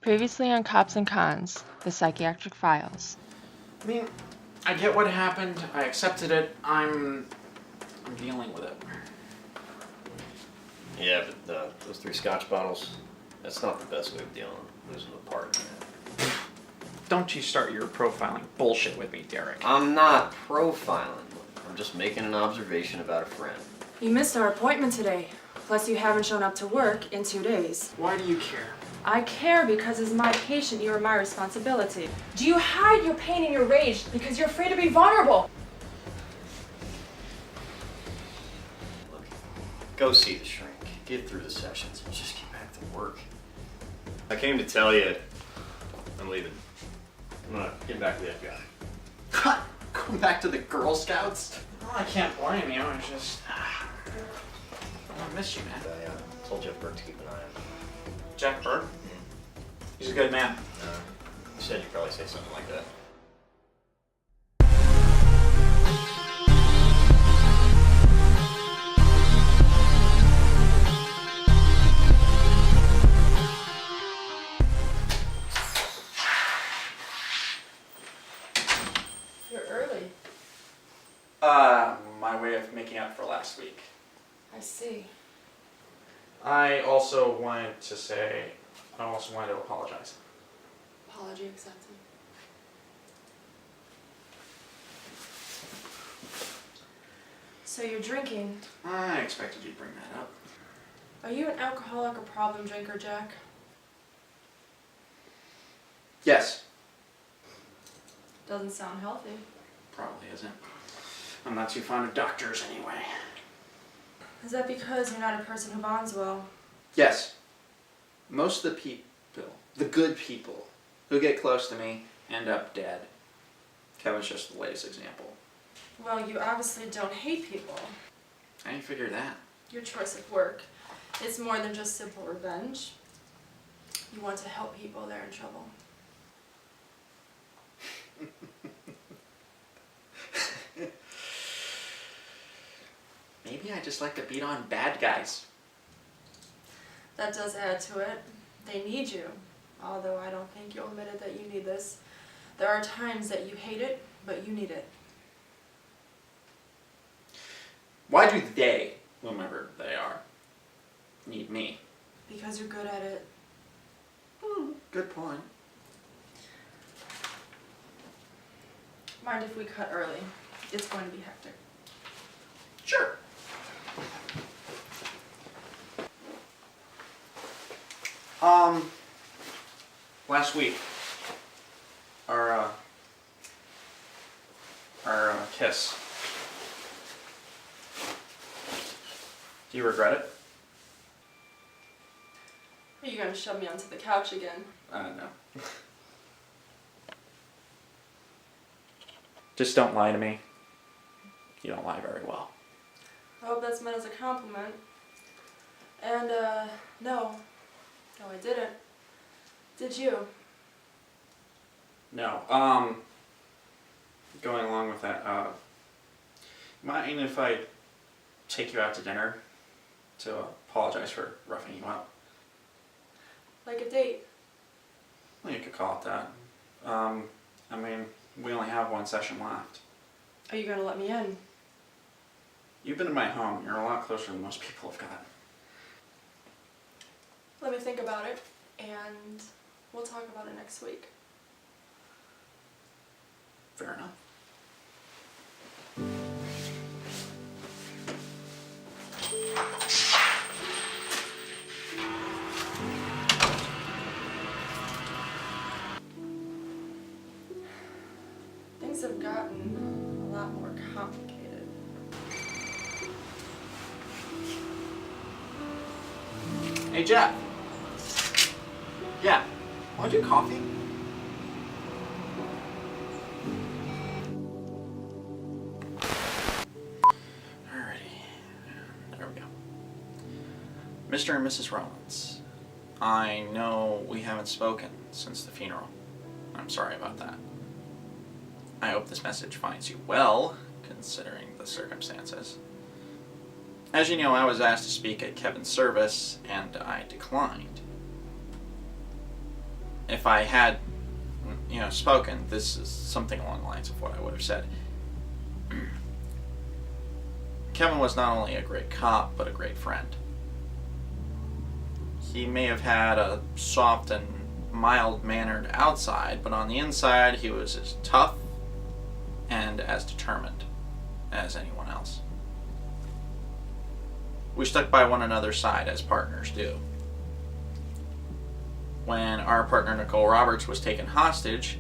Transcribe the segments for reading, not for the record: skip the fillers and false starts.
Previously on Cops and Cons, the Psychiatric Files. I mean, I get what happened. I accepted it. I'm dealing with it. Yeah, but those 3 scotch bottles, that's not the best way of dealing with losing a partner. Don't you start your profiling bullshit with me, Derek. I'm not profiling. I'm just making an observation about a friend. You missed our appointment today. Plus you haven't shown up to work in 2 days. Why do you care? I care because as my patient, you are my responsibility. Do you hide your pain and your rage because you're afraid to be vulnerable? Look, go see the shrink. Get through the sessions and just get back to work. I came to tell you I'm leaving. I'm not getting back to the FBI. Going back to the Girl Scouts? Well, I can't blame you. I just... I miss you, man. I told Jeff Burke to keep an eye on you. Jack Burke? He's a good man. You said you'd probably say something like that. You're early. My way of making up for last week. I see. I also wanted to apologize. Apology accepted. So you're drinking. I expected you'd bring that up. Are you an alcoholic or problem drinker, Jack? Yes. Doesn't sound healthy. Probably isn't. I'm not too fond of doctors anyway. Is that because you're not a person who bonds well? Yes. Most of the people, the good people, who get close to me end up dead. Kevin's just the latest example. Well, you obviously don't hate people. How do you figure that? Your choice of work. It's more than just simple revenge. You want to help people that are in trouble. Maybe I just like to beat on bad guys. That does add to it. They need you. Although I don't think you'll admit it that you need this. There are times that you hate it, but you need it. Why do they, whomever they are, need me? Because you're good at it. Good point. Mind if we cut early? It's going to be hectic. Sure. Last week, our kiss. Do you regret it? Are you going to shove me onto the couch again? No. Just don't lie to me. You don't lie very well. I hope that's meant as a compliment. And, no. No, I didn't. Did you? No. Going along with that, mind if I take you out to dinner to apologize for roughing you up? Like a date? Well, you could call it that. I mean, we only have 1 session left. Are you going to let me in? You've been in my home. You're a lot closer than most people have gotten. Let me think about it, and we'll talk about it next week. Fair enough. Things have gotten a lot more complicated. Hey, Jeff. Yeah. Want to do coffee? Alrighty. There we go. Mr. and Mrs. Rollins, I know we haven't spoken since the funeral. I'm sorry about that. I hope this message finds you well, considering the circumstances. As you know, I was asked to speak at Kevin's service, and I declined. if I had, spoken, this is something along the lines of what I would have said. Kevin was not only a great cop, but a great friend. He may have had a soft and mild-mannered outside, but on the inside he was as tough and as determined as anyone else. We stuck by one another's side as partners do. When our partner Nicole Roberts was taken hostage,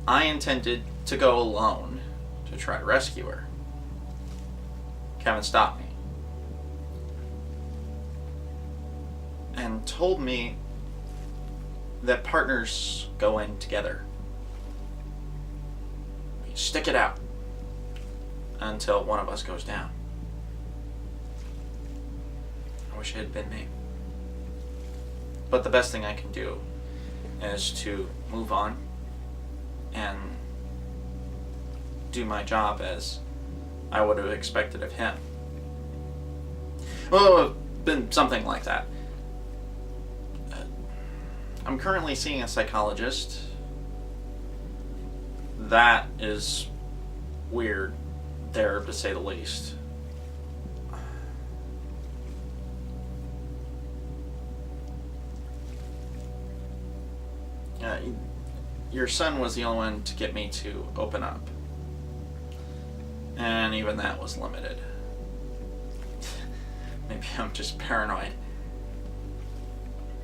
I intended to go alone to try to rescue her. Kevin stopped me and told me that partners go in together. We stick it out until one of us goes down. I wish it had been me. But the best thing I can do is to move on and do my job as I would have expected of him. Well, it would have been something like that. I'm currently seeing a psychologist. That is weird there, to say the least. Your son was the only one to get me to open up. And even that was limited. Maybe I'm just paranoid.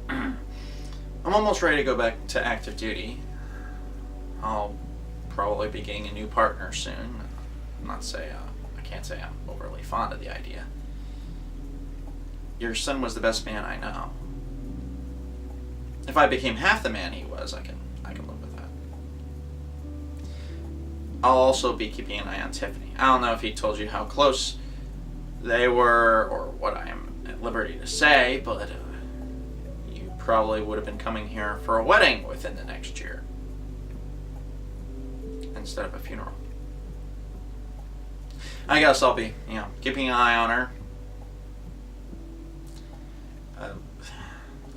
I'm almost ready to go back to active duty. I'll probably be getting a new partner soon. I can't say I'm overly fond of the idea. Your son was the best man I know. If I became half the man he was, I can live with that. I'll also be keeping an eye on Tiffany. I don't know if he told you how close they were or what I am at liberty to say, but you probably would have been coming here for a wedding within the next year instead of a funeral. I guess I'll be, keeping an eye on her.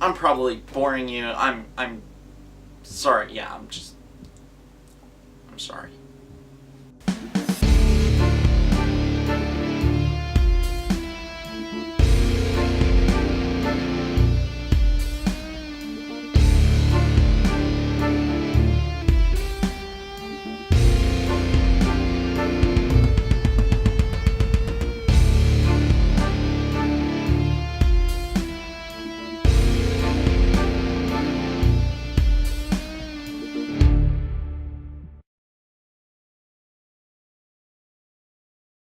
I'm probably boring you. I'm sorry. Yeah, I'm sorry.